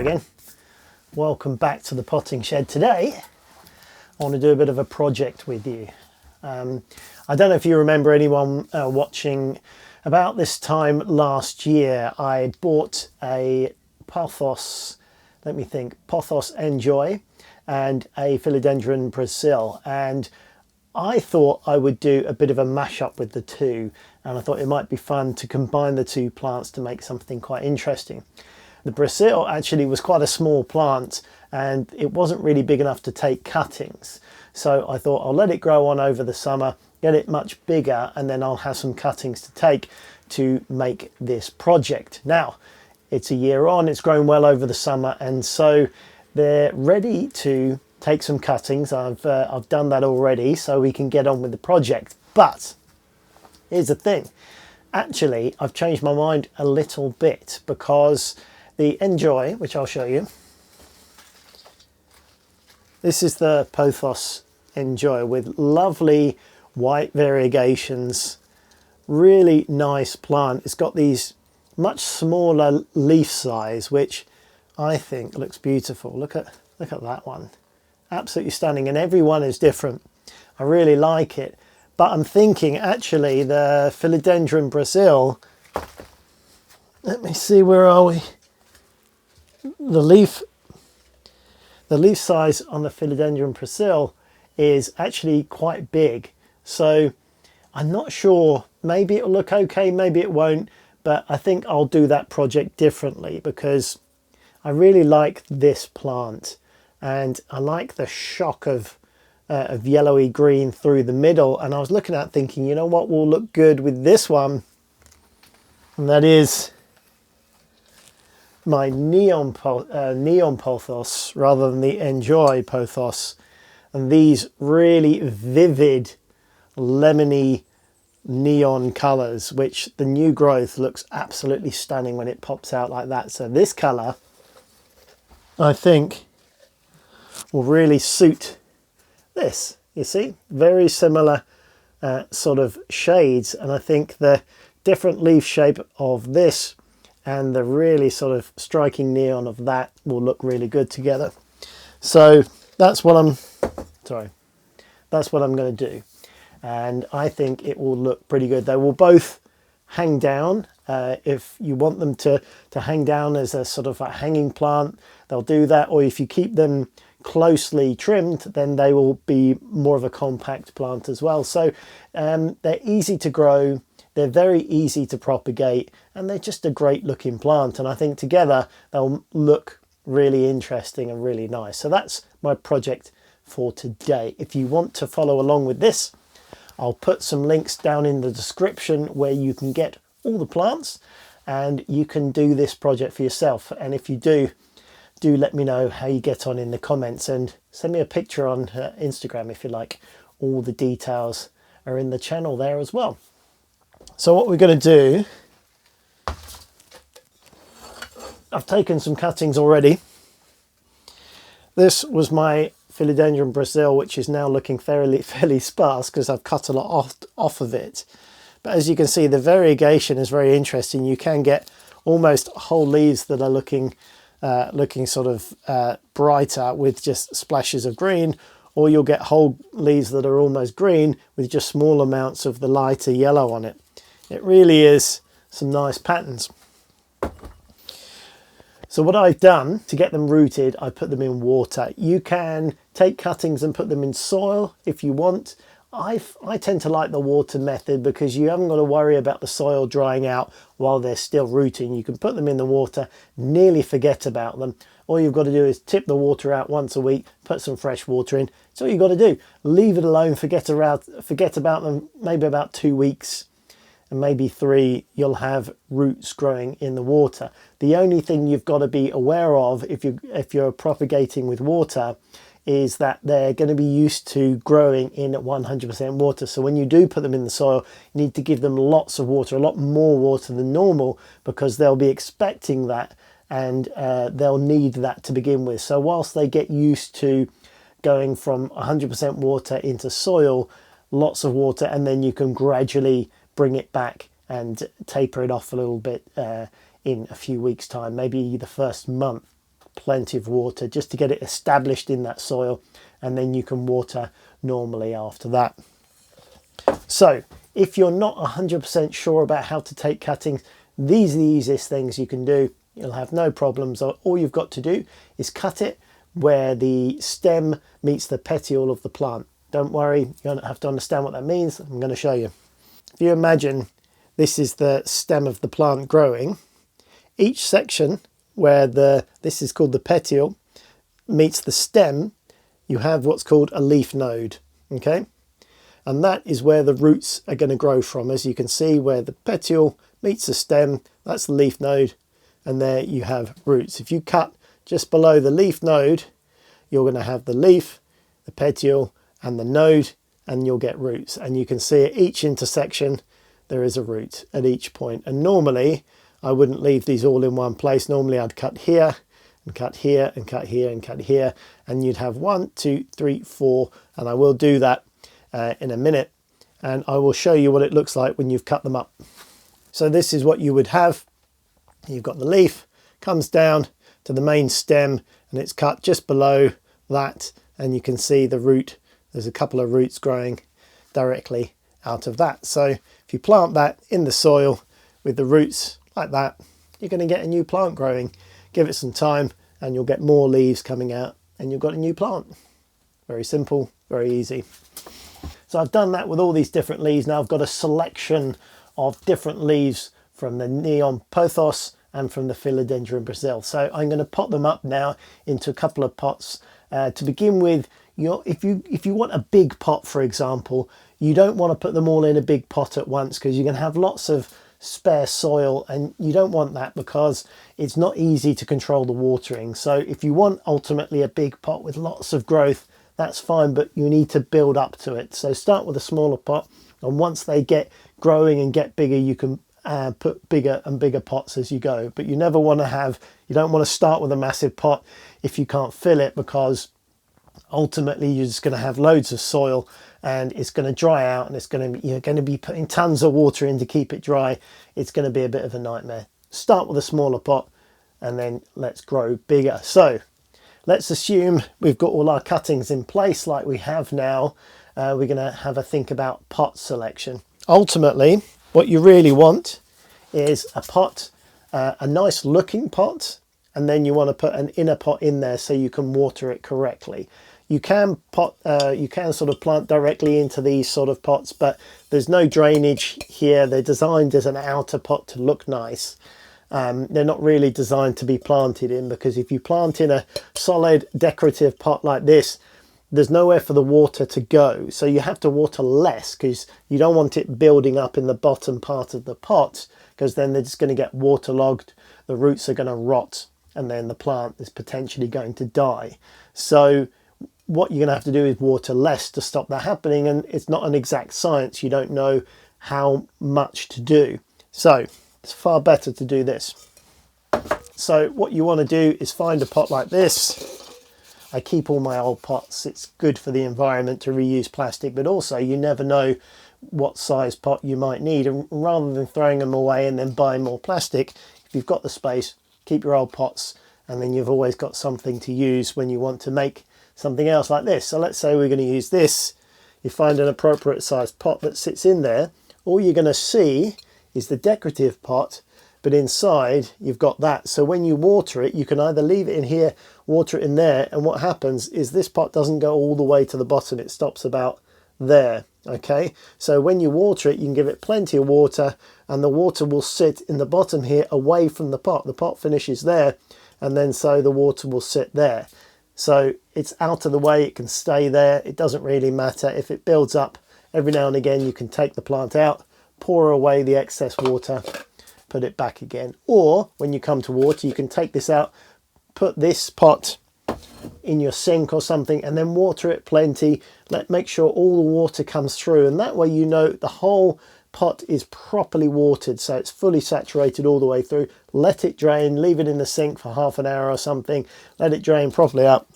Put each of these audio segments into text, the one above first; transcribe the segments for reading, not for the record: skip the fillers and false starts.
again. Welcome back to the potting shed. Today I want to do a bit of a project with you. I don't know if you remember anyone watching. About this time last year I bought a Pothos, let me think, Pothos Enjoy and a Philodendron Brasil, and I thought I would do a bit of a mashup with the two, and I thought it might be fun to combine the two plants to make something quite interesting. The Brasil actually was quite a small plant and it wasn't really big enough to take cuttings, so I thought I'll let it grow on over the summer, get it much bigger, and then I'll have some cuttings to take to make this project. Now it's a year on, it's grown well over the summer, and so they're ready to take some cuttings. I've done that already, so we can get on with the project. But here's the thing, actually I've changed my mind a little bit, because the Enjoy, which I'll show you, this is the Pothos Enjoy with lovely white variegations, really nice plant. It's got these much smaller leaf size, which I think looks beautiful. Look at that one, absolutely stunning, and every one is different. I really like it. But I'm thinking actually the Philodendron Brasil, let me see, where are we? The leaf size on the Philodendron Brasil is actually quite big, so I'm not sure, maybe it'll look okay, maybe it won't, but I think I'll do that project differently, because I really like this plant and I like the shock of yellowy green through the middle, and I was looking at thinking, you know what will look good with this one, and that is my Neon Pothos rather than the Enjoy Pothos, and these really vivid lemony neon colors, which the new growth looks absolutely stunning when it pops out like that. So this color I think will really suit this. You see, very similar sort of shades, and I think the different leaf shape of this and the really sort of striking neon of that will look really good together. So that's what I'm going to do, and I think it will look pretty good. They will both hang down. If you want them to hang down as a sort of a hanging plant, they'll do that, or if you keep them closely trimmed, then they will be more of a compact plant as well. So they're easy to grow, they're very easy to propagate, and they're just a great looking plant, and I think together they'll look really interesting and really nice. So that's my project for today. If you want to follow along with this, I'll put some links down in the description where you can get all the plants and you can do this project for yourself. And if you do let me know how you get on in the comments, and send me a picture on Instagram if you like. All the details are in the channel there as well. So what we're going to do, I've taken some cuttings already. This was my Philodendron Brasil, which is now looking fairly sparse because I've cut a lot off of it. But as you can see, the variegation is very interesting. You can get almost whole leaves that are looking sort of brighter with just splashes of green, or you'll get whole leaves that are almost green with just small amounts of the lighter yellow on it. It really is some nice patterns. So what I've done to get them rooted, I put them in water. You can take cuttings and put them in soil if you want. I tend to like the water method because you haven't got to worry about the soil drying out while they're still rooting. You can put them in the water, nearly forget about them. All you've got to do is tip the water out once a week, put some fresh water in. That's all you've got to do. Leave it alone, forget about them, maybe about 2 weeks. And maybe 3, you'll have roots growing in the water. The only thing you've got to be aware of if you're propagating with water is that they're going to be used to growing in 100% water. So when you do put them in the soil, you need to give them lots of water, a lot more water than normal, because they'll be expecting that, and they'll need that to begin with. So whilst they get used to going from 100% water into soil, lots of water, and then you can gradually bring it back and taper it off a little bit in a few weeks time, maybe the first month. plenty of water just to get it established in that soil, and then you can water normally after that. So if you're not 100% sure about how to take cuttings, these are the easiest things you can do. You'll have no problems. All you've got to do is cut it where the stem meets the petiole of the plant. Don't worry, you don't have to understand what that means. I'm going to show you. If you imagine this is the stem of the plant growing, each section where this is called the petiole meets the stem, you have what's called a leaf node, okay? And that is where the roots are going to grow from. As you can see, where the petiole meets the stem, that's the leaf node, and there you have roots. If you cut just below the leaf node, you're going to have the leaf, the petiole, and the node, and you'll get roots. And you can see at each intersection there is a root at each point. And normally I wouldn't leave these all in one place. Normally I'd cut here and cut here and cut here and cut here, and you'd have 1, 2, 3, 4, and I will do that in a minute, and I will show you what it looks like when you've cut them up. So this is what you would have. You've got the leaf, comes down to the main stem, and it's cut just below that, and you can see the root. There's a couple of roots growing directly out of that. So if you plant that in the soil with the roots like that, you're going to get a new plant growing. Give it some time and you'll get more leaves coming out, and you've got a new plant. Very simple, very easy. So I've done that with all these different leaves. Now I've got a selection of different leaves from the Neon Pothos and from the Philodendron Brasil. So I'm going to pot them up now into a couple of pots. To begin with, if you want a big pot, for example, you don't want to put them all in a big pot at once, because you're going to have lots of spare soil, and you don't want that because it's not easy to control the watering. So if you want ultimately a big pot with lots of growth, that's fine, but you need to build up to it. So start with a smaller pot, and once they get growing and get bigger, you can put bigger and bigger pots as you go. But you never want to you don't want to start with a massive pot if you can't fill it, because ultimately you're just going to have loads of soil and it's going to dry out, and you're going to be putting tons of water in to keep it dry. It's going to be a bit of a nightmare. Start with a smaller pot and then let's grow bigger. So let's assume we've got all our cuttings in place like we have now. We're going to have a think about pot selection. Ultimately, what you really want is a pot, a nice looking pot, and then you want to put an inner pot in there so you can water it correctly. You can sort of plant directly into these sort of pots, but there's no drainage here. They're designed as an outer pot to look nice. They're not really designed to be planted in, because if you plant in a solid decorative pot like this, there's nowhere for the water to go. So you have to water less, because you don't want it building up in the bottom part of the pot, because then they're just going to get waterlogged. The roots are going to rot, and then the plant is potentially going to die. So what you're going to have to do is water less to stop that happening, and it's not an exact science. You don't know how much to do. So it's far better to do this. So what you want to do is find a pot like this. I keep all my old pots. It's good for the environment to reuse plastic, but also you never know what size pot you might need. And rather than throwing them away and then buying more plastic, if you've got the space, keep your old pots, and then you've always got something to use when you want to make something else like this. So let's say we're going to use this. You find an appropriate sized pot that sits in there. All you're going to see is the decorative pot, but inside you've got that. So when you water it, you can either leave it in here, water it in there, and what happens is this pot doesn't go all the way to the bottom. It stops about there. Okay, so when you water it, you can give it plenty of water, and the water will sit in the bottom here away from the pot. The pot finishes there, and then so the water will sit there. So it's out of the way, it can stay there. It doesn't really matter. If it builds up every now and again, you can take the plant out, pour away the excess water, put it back again. Or when you come to water, you can take this out, put this pot in your sink or something, and then water it plenty. Make sure all the water comes through, and that way you know the whole pot is properly watered, so it's fully saturated all the way through. Let it drain, leave it in the sink for half an hour or something, let it drain properly up,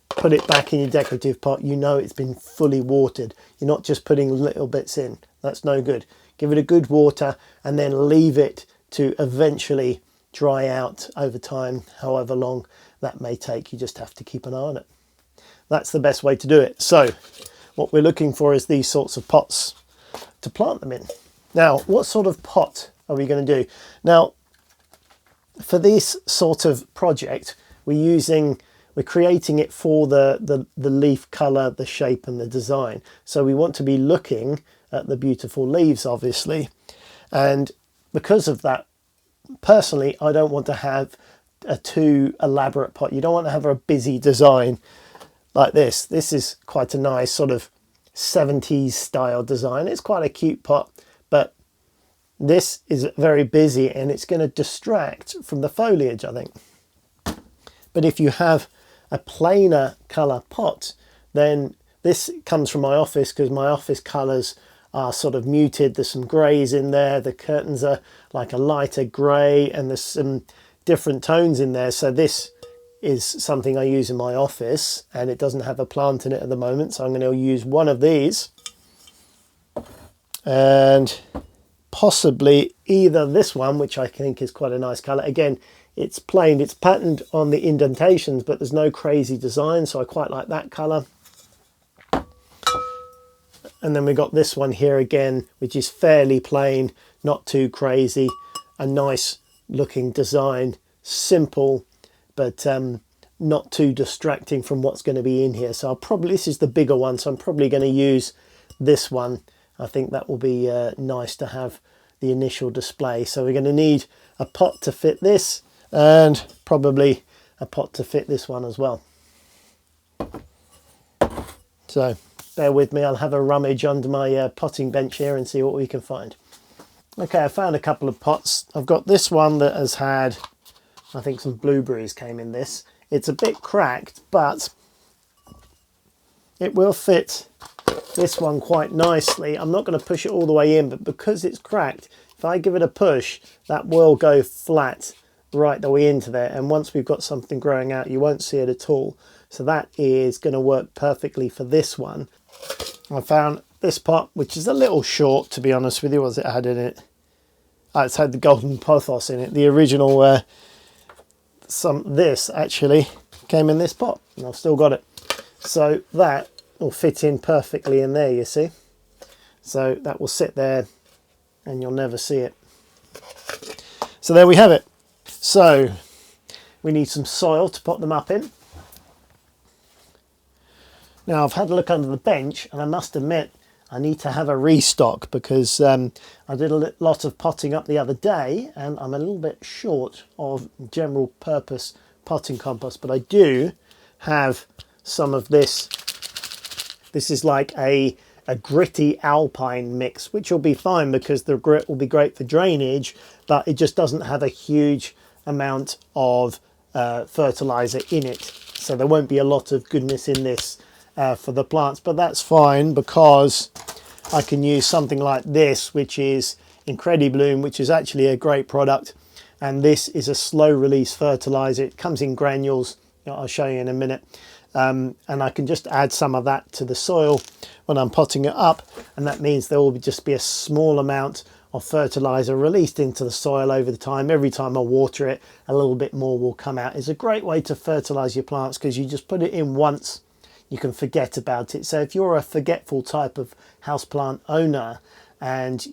put it back in your decorative pot. You know it's been fully watered. You're not just putting little bits in. That's no good. Give it a good water and then leave it to eventually dry out over time, however long that may take. You just have to keep an eye on it. That's the best way to do it. So what we're looking for is these sorts of pots to plant them in. Now, what sort of pot are we going to do? Now, for this sort of project, we're creating it for the leaf color, the shape and the design. So we want to be looking at the beautiful leaves, obviously. And because of that, personally, I don't want to have a too elaborate pot. You don't want to have a busy design like this. This is quite a nice sort of 70s style design. It's quite a cute pot, but this is very busy and it's going to distract from the foliage, I think. But if you have a plainer color pot, then this comes from my office, because my office colors are sort of muted. There's some grays in there. The curtains are like a lighter gray and there's some different tones in there. So this is something I use in my office and it doesn't have a plant in it at the moment. So I'm going to use one of these and possibly either this one, which I think is quite a nice color. Again, it's plain, it's patterned on the indentations, but there's no crazy design. So I quite like that color. And then we got this one here again, which is fairly plain, not too crazy, a nice looking design, simple, but not too distracting from what's going to be in here. So this is the bigger one, so I'm probably going to use this one. I think that will be nice to have the initial display. So we're going to need a pot to fit this and probably a pot to fit this one as well. So bear with me, I'll have a rummage under my potting bench here and see what we can find. Okay, I found a couple of pots. I've got this one that has had, I think some blueberries came in this. It's a bit cracked, but it will fit this one quite nicely. I'm not going to push it all the way in, but because it's cracked, if I give it a push, that will go flat right the way into there. And once we've got something growing out, you won't see it at all. So that is going to work perfectly for this one. I found this pot, which is a little short, to be honest with you. What has it had in it? Oh, it's had the golden pothos in it. The original, this actually came in this pot, and I've still got it. So that will fit in perfectly in there, you see. So that will sit there, and you'll never see it. So there we have it. So we need some soil to pot them up in. Now I've had a look under the bench and I must admit I need to have a restock because I did a lot of potting up the other day and I'm a little bit short of general purpose potting compost, but I do have some of this. This is like a gritty alpine mix, which will be fine because the grit will be great for drainage, but it just doesn't have a huge amount of fertilizer in it. So there won't be a lot of goodness in this for the plants, but that's fine because I can use something like this, which is Incredibloom, which is actually a great product, and this is a slow release fertilizer. It comes in granules, I'll show you in a minute, and I can just add some of that to the soil when I'm potting it up, and that means there will just be a small amount of fertilizer released into the soil over the time. Every time I water it, a little bit more will come out. It's a great way to fertilize your plants because you just put it in once, you can forget about it. So if you're a forgetful type of houseplant owner and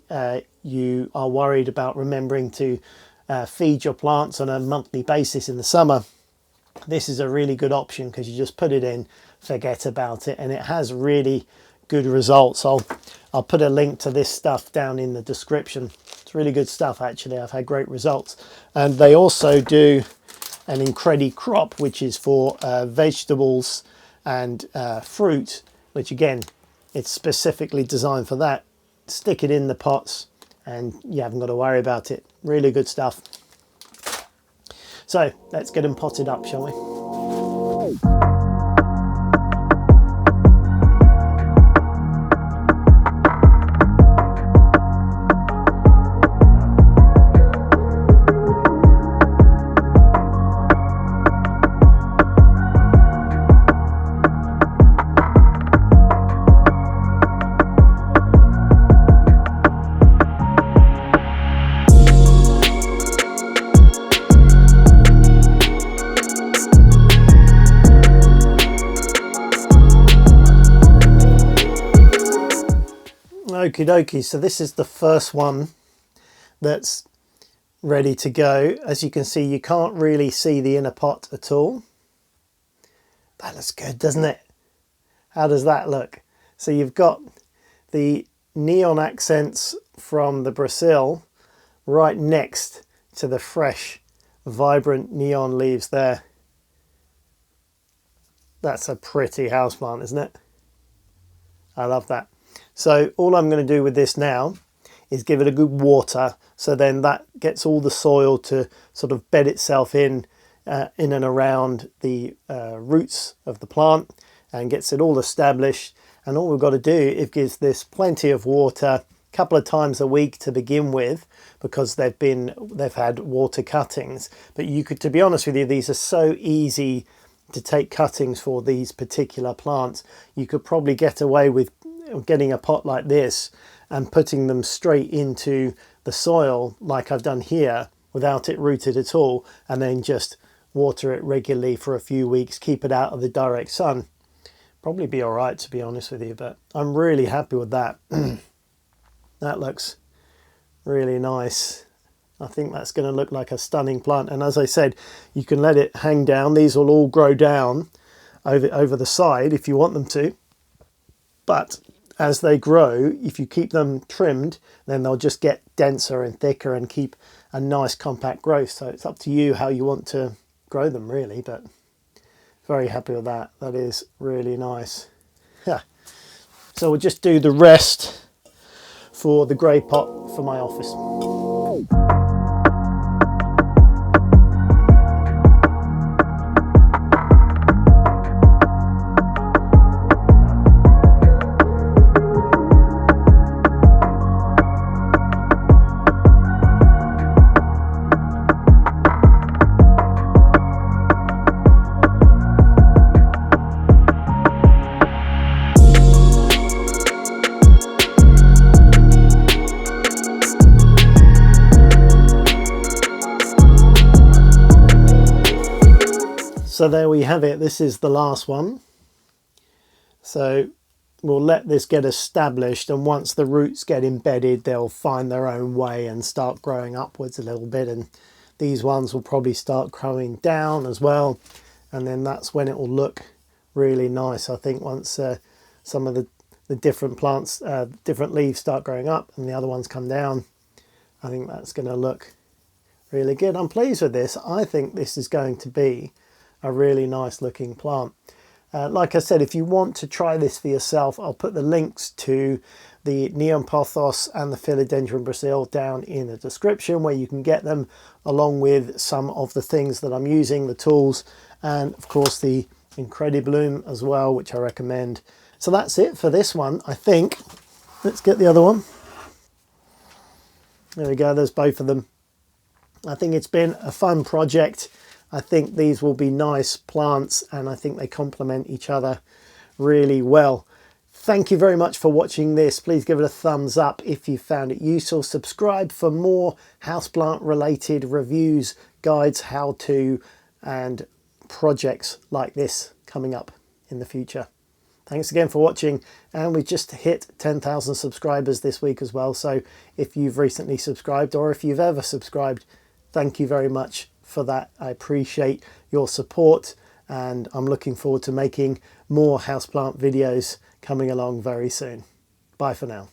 you are worried about remembering to feed your plants on a monthly basis in the summer, this is a really good option because you just put it in, forget about it, and it has really good results. I'll put a link to this stuff down in the description. It's really good stuff actually. I've had great results. And they also do an Incredi crop, which is for vegetables and fruit, which again, it's specifically designed for that. Stick it in the pots and you haven't got to worry about it. Really good stuff. So let's get them potted up, shall we? Okie dokie, so this is the first one that's ready to go. As you can see, you can't really see the inner pot at all. That looks good, doesn't it? How does that look? So you've got the neon accents from the Brasil right next to the fresh, vibrant neon leaves there. That's a pretty houseplant, isn't it? I love that. So all I'm going to do with this now is give it a good water, so then that gets all the soil to sort of bed itself in and around the roots of the plant and gets it all established. And all we've got to do is give this plenty of water, a couple of times a week to begin with, because they've had water cuttings. But you could, to be honest with you, these are so easy to take cuttings for these particular plants. You could probably get away with getting a pot like this and putting them straight into the soil like I've done here without it rooted at all, and then just water it regularly for a few weeks, keep it out of the direct sun. Probably be all right, to be honest with you, but I'm really happy with that. That looks really nice. I think that's going to look like a stunning plant. And as I said, you can let it hang down. These will all grow down over the side if you want them to. But as they grow, if you keep them trimmed, then they'll just get denser and thicker and keep a nice compact growth. So it's up to you how you want to grow them, really. But very happy with that. That is really nice. Yeah. So we'll just do the rest for the grey pot for my office. So there we have it. This is the last one. So we'll let this get established, and once the roots get embedded, they'll find their own way and start growing upwards a little bit, and these ones will probably start growing down as well, and then that's when it will look really nice. I think once some of the different plants, different leaves start growing up and the other ones come down, I think that's going to look really good. I'm pleased with this. I think this is going to be a really nice looking plant. Like I said, if you want to try this for yourself, I'll put the links to the Neon Pothos and the Philodendron Brasil down in the description, where you can get them, along with some of the things that I'm using, the tools, and of course the Incredibloom as well, which I recommend. So that's it for this one, I think. Let's get the other one. There we go, there's both of them. I think it's been a fun project. I think these will be nice plants, and I think they complement each other really well. Thank you very much for watching this. Please give it a thumbs up if you found it useful. Subscribe for more houseplant related reviews, guides, how to, and projects like this coming up in the future. Thanks again for watching, and we just hit 10,000 subscribers this week as well. So if you've recently subscribed, or if you've ever subscribed, thank you very much for that. I appreciate your support, and I'm looking forward to making more houseplant videos coming along very soon. Bye for now.